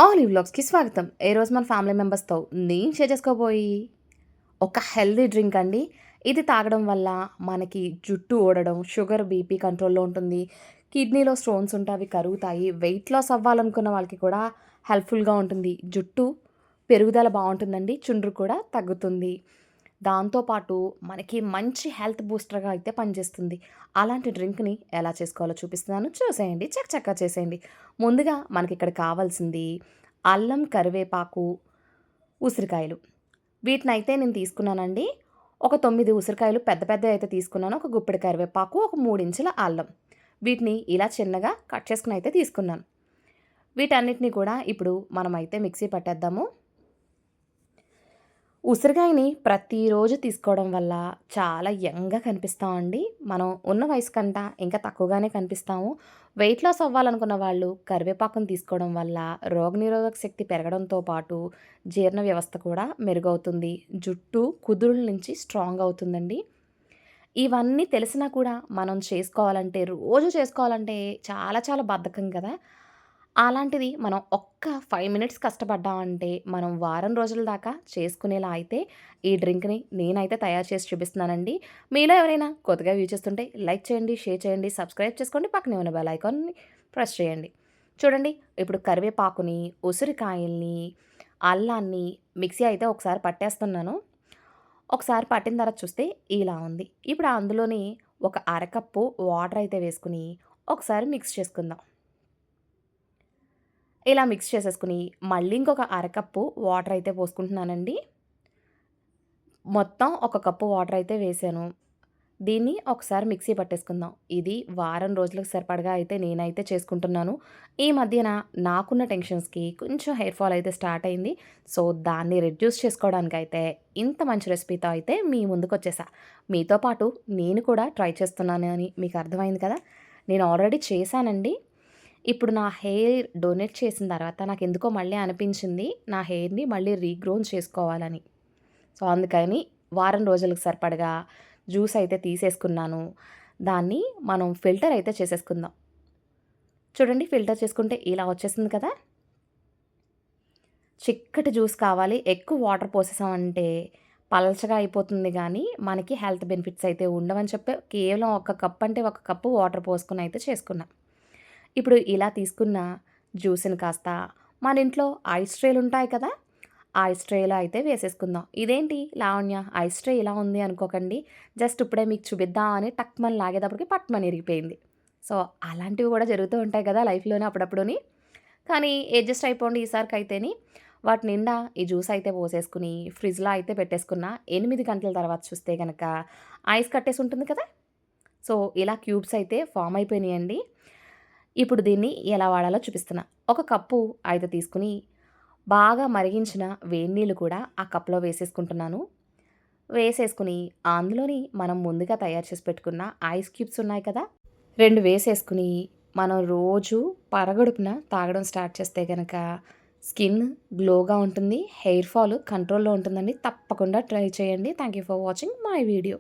All ఈ వ్లాగ్స్‌కి స్వాగతం. ఈరోజు మన ఫ్యామిలీ మెంబర్స్‌తో నేను షేర్ చేసుకోబోయి ఒక హెల్తీ డ్రింక్ అండి. ఇది తాగడం వల్ల మనకి జుట్టు ఊడడం, షుగర్, బీపీ కంట్రోల్‌లో ఉంటుంది. కిడ్నీలో స్టోన్స్ ఉంటే అవి కరుగుతాయి. వెయిట్ లాస్ అవ్వాలనుకున్న వాళ్ళకి కూడా హెల్ప్‌ఫుల్‌గా ఉంటుంది. జుట్టు పెరుగుదల బావుంటుందండి. చుండ్రు కూడా తగ్గుతుంది. దాంతో పాటు మనకి మంచి హెల్త్ బూస్టర్‌గా అయితే పనిచేస్తుంది. అలాంటి డ్రింక్‌ని ఎలా చేసుకోవాలో చూపిస్తున్నాను. చూసేయండి. చకచకా చేసేయండి. ముందుగా మనకిక్కడ కావాల్సింది అల్లం, కరివేపాకు, ఉసిరికాయలు. వీటినైతే నేను తీసుకున్నానండి. ఒక 9 ఉసిరికాయలు పెద్ద పెద్దయి అయితే తీసుకున్నాను. ఒక గుప్పెడు కరివేపాకు, ఒక 3 ఇంచుల అల్లం. వీటిని ఇలా చిన్నగా కట్ చేసుకొని అయితే తీసుకున్నాను. వీటన్నిటిని కూడా ఇప్పుడు మనమైతే మిక్సీ పట్టేద్దాము. ఉసిరికాయని ప్రతిరోజు తీసుకోవడం వల్ల చాలా యంగ్‌గా కనిపిస్తామండి. మనం ఉన్న వయసు కంట ఇంకా తక్కువగానే కనిపిస్తాము. వెయిట్ లాస్ అవ్వాలనుకున్న వాళ్ళు కరివేపాకుని తీసుకోవడం వల్ల రోగనిరోధక శక్తి పెరగడంతో పాటు జీర్ణ వ్యవస్థ కూడా మెరుగవుతుంది. జుట్టు కుదురుల నుంచి స్ట్రాంగ్ అవుతుందండి. ఇవన్నీ తెలిసినా కూడా మనం చేసుకోవాలంటే రోజు చేసుకోవాలంటే చాలా చాలా బద్ధకం కదా! అలాంటిది మనం ఒక్క 5 మినిట్స్ కష్టపడ్డామంటే మనం వారం రోజుల దాకా చేసుకునేలా అయితే ఈ డ్రింక్‌ని నేనైతే తయారు చేసి చూపిస్తున్నానండి. మీలో ఎవరైనా కొత్తగా వ్యూ చేస్తుంటే లైక్ చేయండి, షేర్ చేయండి, సబ్స్క్రైబ్ చేసుకోండి. పక్కనే ఉన్న బెల్ ఐకాన్‌ని ప్రెస్ చేయండి. చూడండి ఇప్పుడు కరివేపాకుని, ఉసిరికాయల్ని, అల్లాన్ని మిక్సీ అయితే ఒకసారి పట్టేస్తున్నాను. ఒకసారి పట్టిన తర్వాత చూస్తే ఇలా ఉంది. ఇప్పుడు అందులోని ఒక అరకప్పు వాటర్ అయితే వేసుకొని ఒకసారి మిక్స్ చేసుకుందాం. ఇలా మిక్స్ చేసేసుకొని మళ్ళీ ఇంకొక అరకప్పు వాటర్ అయితే పోసుకుంటున్నానండి. మొత్తం ఒక కప్పు వాటర్ అయితే వేసాను. దీన్ని ఒకసారి మిక్సీ పట్టేసుకుందాం. ఇది వారం రోజులకు సరిపడగా అయితే నేనైతే చేసుకుంటున్నాను. ఈ మధ్యన నాకున్న టెన్షన్స్‌కి కొంచెం హెయిర్ ఫాల్ అయితే స్టార్ట్ అయింది. సో, దాన్ని రెడ్యూస్ చేసుకోవడానికైతే ఇంత మంచి రెసిపీతో అయితే మీ ముందుకొచ్చేసా. మీతో పాటు నేను కూడా ట్రై చేస్తున్నాను అని మీకు అర్థమైంది కదా! నేను ఆల్రెడీ చేశానండి. ఇప్పుడు నా హెయిర్ డొనేట్ చేసిన తర్వాత నాకెందుకో మళ్ళీ అనిపించింది నా హెయిర్‌ని మళ్ళీ రీగ్రోన్ చేసుకోవాలని. సో, అందుకని వారం రోజులకు సరిపడగా జ్యూస్ అయితే తీసేసుకున్నాను. దాన్ని మనం ఫిల్టర్ అయితే చేసేసుకుందాం. చూడండి ఫిల్టర్ చేసుకుంటే ఇలా వచ్చేసింది కదా! చిక్కటి జ్యూస్ కావాలి. ఎక్కువ వాటర్ పోసేసామంటే పల్చగా అయిపోతుంది గానీ, మనకి హెల్త్ బెనిఫిట్స్ అయితే ఉండవని చెప్పి కేవలం ఒక కప్ అంటే ఒక కప్పు వాటర్ పోసుకొని అయితే చేసుకున్నా. ఇప్పుడు ఇలా తీసుకున్న జ్యూస్‌ని కాస్త మన ఇంట్లో ఐస్ ట్రేలుంటాయి కదా! ఆ ఐస్ ట్రేలో అయితే వేసేసుకుందాం. ఇదేంటి లావణ్య ఐస్ ట్రే ఇలా ఉంది అనుకోకండి. జస్ట్ ఇప్పుడే మీకు చూపిద్దామని టక్‌మని లాగేటప్పటికి పట్‌మని ఇరిగిపోయింది. సో, అలాంటివి కూడా జరుగుతూ ఉంటాయి కదా లైఫ్‌లోనే అప్పుడప్పుడుని. కానీ అడ్జస్ట్ అయిపోండి ఈసారికైతేని. వాటి నిండా ఈ జ్యూస్ అయితే పోసేసుకొని ఫ్రిడ్జ్‌లో అయితే పెట్టేసుకున్నా. 8 గంటల తర్వాత చూస్తే గనక ఐస్ కట్టేసి ఉంటుంది కదా! సో, ఇలా క్యూబ్స్ అయితే ఫార్మ్ అయిపోయినాయండి. ఇప్పుడు దీన్ని ఎలా వాడాలో చూపిస్తున్నా. ఒక కప్పు అయితే తీసుకొని బాగా మరిగించిన వేడి నీళ్ళు కూడా ఆ కప్‌లో వేసేసుకుంటున్నాను. వేసేసుకొని అందులోని మనం ముందుగా తయారు చేసి పెట్టుకున్న ఐస్ క్యూబ్స్ ఉన్నాయి కదా! 2 వేసేసుకొని మనం రోజు పరగడుపున తాగడం స్టార్ట్ చేస్తే గనక స్కిన్ గ్లోగా ఉంటుంది. హెయిర్ ఫాల్ కంట్రోల్‌లో ఉంటుందండి. తప్పకుండా ట్రై చేయండి. Thank you for watching my video.